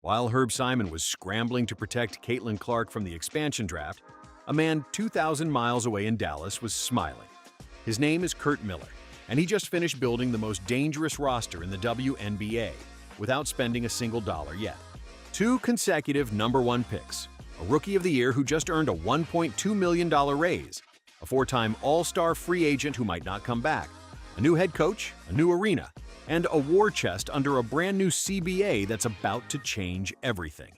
While Herb Simon was scrambling to protect Caitlin Clark from the expansion draft, a man 2,000 miles away in Dallas was smiling. His name is Curt Miller, and he just finished building the most dangerous roster in the WNBA without spending a single dollar yet. 2 consecutive #1 picks, a Rookie of the Year who just earned a $1.2 million raise, a 4-time All-Star free agent who might not come back, a new head coach, a new arena, and a war chest under a brand new CBA that's about to change everything.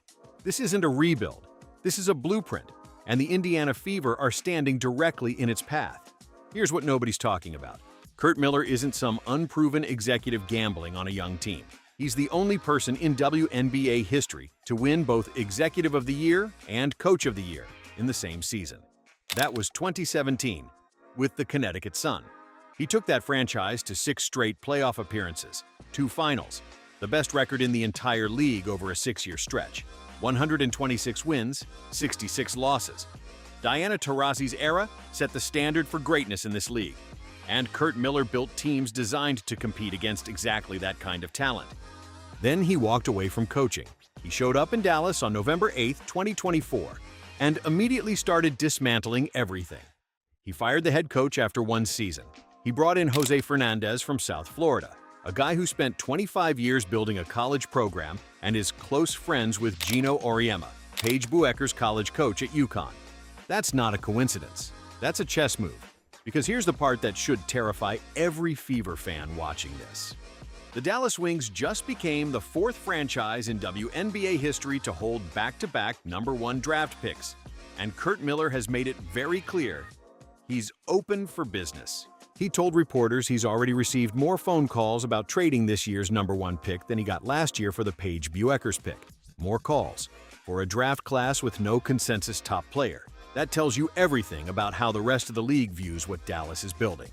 This isn't a rebuild, this is a blueprint, and the Indiana Fever are standing directly in its path. Here's what nobody's talking about. Curt Miller isn't some unproven executive gambling on a young team. He's the only person in WNBA history to win both Executive of the Year and Coach of the Year in the same season. That was 2017 with the Connecticut Sun. He took that franchise to 6 straight playoff appearances, 2 finals, the best record in the entire league over a 6-year stretch, 126 wins, 66 losses. Diana Taurasi's era set the standard for greatness in this league, and Curt Miller built teams designed to compete against exactly that kind of talent. Then he walked away from coaching. He showed up in Dallas on November 8, 2024, and immediately started dismantling everything. He fired the head coach after 1 season. He brought in Jose Fernandez from South Florida, a guy who spent 25 years building a college program and is close friends with Gino Auriemma, Paige Bueckers' college coach at UConn. That's not a coincidence. That's a chess move. Because here's the part that should terrify every Fever fan watching this. The Dallas Wings just became the 4th franchise in WNBA history to hold back-to-back #1 draft picks. And Curt Miller has made it very clear he's open for business. He told reporters he's already received more phone calls about trading this year's #1 pick than he got last year for the Paige Bueckers pick. More calls for a draft class with no consensus top player. That tells you everything about how the rest of the league views what Dallas is building.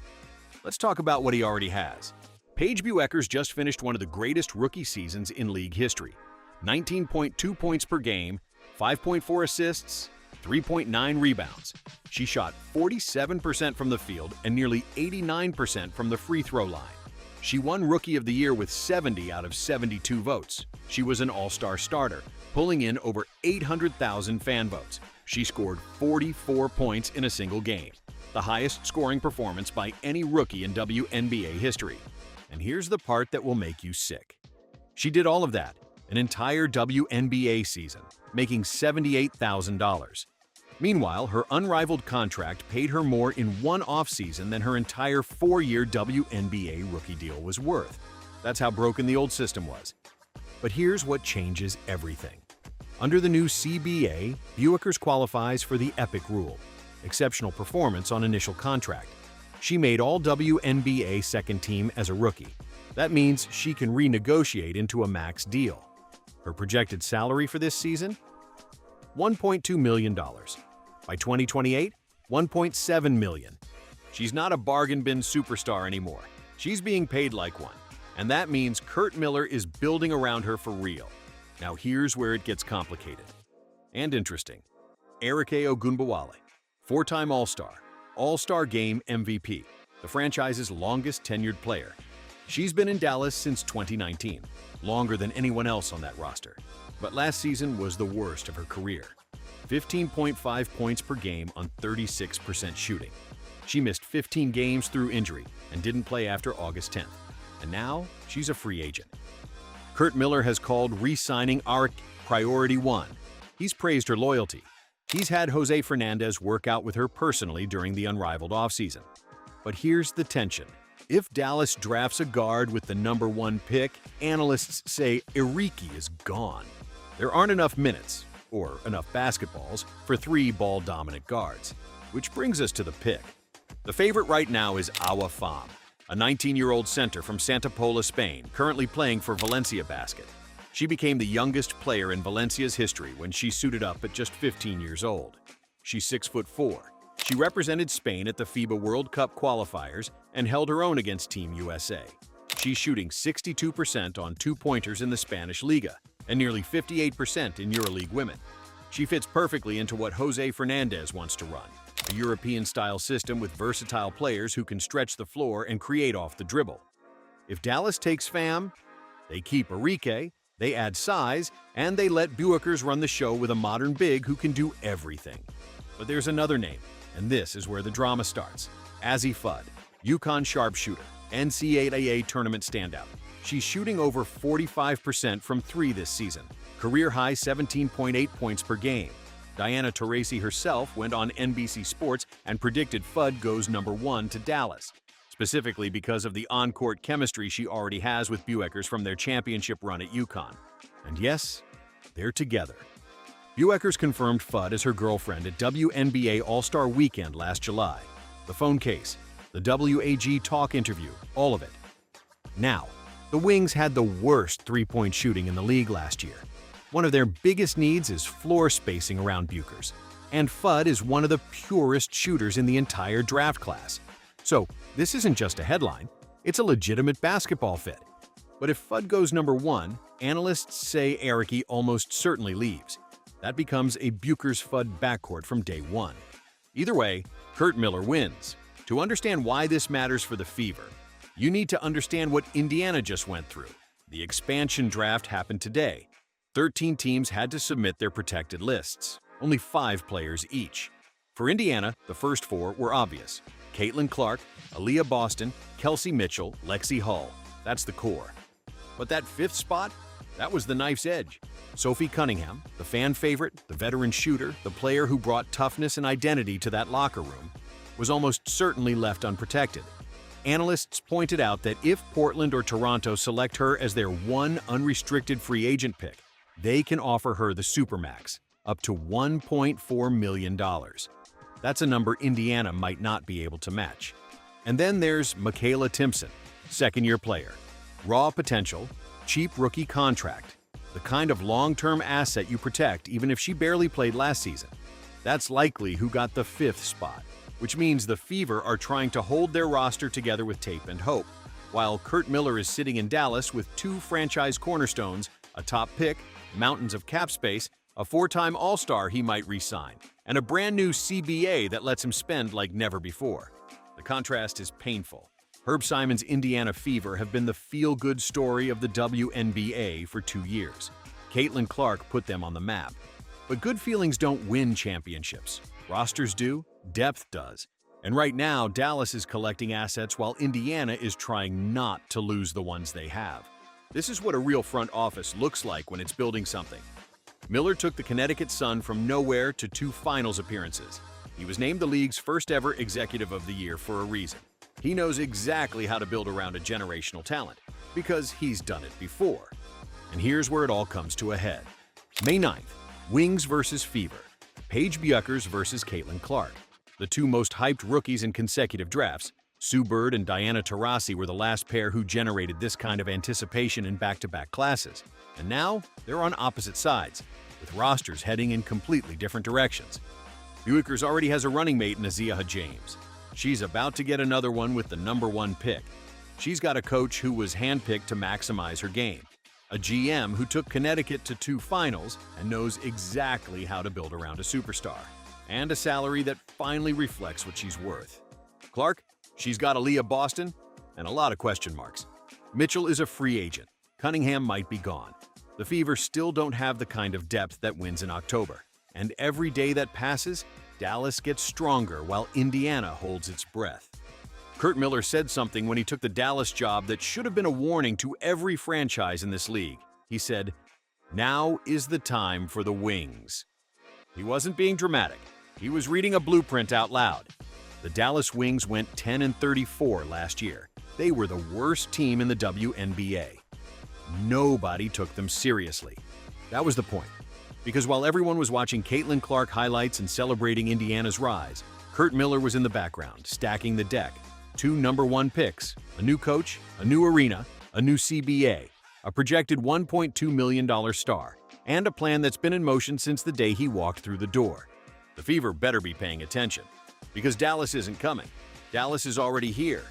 Let's talk about what he already has. Paige Bueckers just finished one of the greatest rookie seasons in league history. 19.2 points per game, 5.4 assists, 3.9 rebounds. She shot 47% from the field and nearly 89% from the free throw line. She won Rookie of the Year with 70 out of 72 votes. She was an all-star starter, pulling in over 800,000 fan votes. She scored 44 points in a single game, the highest scoring performance by any rookie in WNBA history. And here's the part that will make you sick. She did all of that, an entire WNBA season, making $78,000. Meanwhile, her unrivaled contract paid her more in one offseason than her entire 4-year WNBA rookie deal was worth. That's how broken the old system was. But here's what changes everything. Under the new CBA, Bueckers qualifies for the EPIC rule, exceptional performance on initial contract. She made all WNBA second team as a rookie. That means she can renegotiate into a max deal. Her projected salary for this season? $1.2 million. By 2028, $1.7 million. She's not a bargain bin superstar anymore. She's being paid like one. And that means Curt Miller is building around her for real. Now here's where it gets complicated and interesting. Arike Ogunbowale, 4-time All-Star, All-Star Game MVP, the franchise's longest tenured player. She's been in Dallas since 2019, longer than anyone else on that roster. But last season was the worst of her career. 15.5 points per game on 36% shooting. She missed 15 games through injury and didn't play after August 10th. And now she's a free agent. Curt Miller has called re-signing Arike priority 1. He's praised her loyalty. He's had Jose Fernandez work out with her personally during the unrivaled offseason. But here's the tension. If Dallas drafts a guard with the #1 pick, analysts say Arike is gone. There aren't enough minutes, or enough basketballs, for 3 ball-dominant guards. Which brings us to the pick. The favorite right now is Awa Fam, a 19-year-old center from Santa Pola, Spain, currently playing for Valencia Basket. She became the youngest player in Valencia's history when she suited up at just 15 years old. She's 6'4". She represented Spain at the FIBA World Cup qualifiers and held her own against Team USA. She's shooting 62% on 2-pointers in the Spanish Liga and nearly 58% in EuroLeague Women. She fits perfectly into what Jose Fernandez wants to run, a European-style system with versatile players who can stretch the floor and create off the dribble. If Dallas takes Fam, they keep Arike, They add size, and they let Bueckers run the show with a modern big who can do everything. But there's another name, and this is where the drama starts. Azzi Fudd, UConn sharpshooter, NCAA tournament standout. She's shooting over 45% from three this season, career-high 17.8 points per game. Diana Taurasi herself went on NBC Sports and predicted Fudd goes #1 to Dallas, specifically because of the on-court chemistry she already has with Bueckers from their championship run at UConn. And yes, they're together. Bueckers confirmed Fudd as her girlfriend at WNBA All-Star Weekend last July. The phone case, the WAG talk interview, all of it. Now, the Wings had the worst three-point shooting in the league last year. One of their biggest needs is floor spacing around Bueckers, and Fudd is one of the purest shooters in the entire draft class. So this isn't just a headline, it's a legitimate basketball fit. But if Fudd goes #1, analysts say Arike almost certainly leaves. That becomes a Bueckers-Fudd backcourt from day one. Either way, Curt Miller wins. To understand why this matters for the Fever, you need to understand what Indiana just went through. The expansion draft happened today. 13 teams had to submit their protected lists, only 5 players each. For Indiana, the first 4 were obvious. Caitlin Clark, Aliyah Boston, Kelsey Mitchell, Lexi Hull. That's the core. But that 5th spot? That was the knife's edge. Sophie Cunningham, the fan favorite, the veteran shooter, the player who brought toughness and identity to that locker room, was almost certainly left unprotected. Analysts pointed out that if Portland or Toronto select her as their one unrestricted free agent pick, they can offer her the Supermax, up to $1.4 million. That's a number Indiana might not be able to match. And then there's Michaela Timpson, second-year player. Raw potential, cheap rookie contract, the kind of long-term asset you protect even if she barely played last season. That's likely who got the 5th spot, which means the Fever are trying to hold their roster together with tape and hope, while Curt Miller is sitting in Dallas with 2 franchise cornerstones, a top pick, mountains of cap space, a 4-time All-Star he might re-sign, and a brand new CBA that lets him spend like never before. The contrast is painful. Herb Simon's Indiana Fever have been the feel-good story of the WNBA for 2 years. Caitlin Clark put them on the map. But good feelings don't win championships. Rosters do, depth does. And right now, Dallas is collecting assets while Indiana is trying not to lose the ones they have. This is what a real front office looks like when it's building something. Miller took the Connecticut Sun from nowhere to 2 finals appearances. He was named the league's first ever Executive of the Year for a reason. He knows exactly how to build around a generational talent, because he's done it before. And here's where it all comes to a head. May 9th, Wings versus Fever. Paige Bueckers versus Caitlin Clark. The 2 most hyped rookies in consecutive drafts, Sue Bird and Diana Taurasi, were the last pair who generated this kind of anticipation in back-to-back classes. And now, they're on opposite sides, with rosters heading in completely different directions. Bueckers already has a running mate in Azzi James. She's about to get another one with the #1 pick. She's got a coach who was handpicked to maximize her game, a GM who took Connecticut to 2 finals and knows exactly how to build around a superstar, and a salary that finally reflects what she's worth. Clark? She's got Aliyah Boston and a lot of question marks. Mitchell is a free agent. Cunningham might be gone. The Fever still don't have the kind of depth that wins in October. And every day that passes, Dallas gets stronger while Indiana holds its breath. Curt Miller said something when he took the Dallas job that should have been a warning to every franchise in this league. He said, "Now is the time for the Wings." He wasn't being dramatic. He was reading a blueprint out loud. The Dallas Wings went 10-34 last year. They were the worst team in the WNBA. Nobody took them seriously. That was the point. Because while everyone was watching Caitlin Clark highlights and celebrating Indiana's rise, Curt Miller was in the background, stacking the deck. 2 #1 picks, a new coach, a new arena, a new CBA, a projected $1.2 million star, and a plan that's been in motion since the day he walked through the door. The Fever better be paying attention, because Dallas isn't coming. Dallas is already here,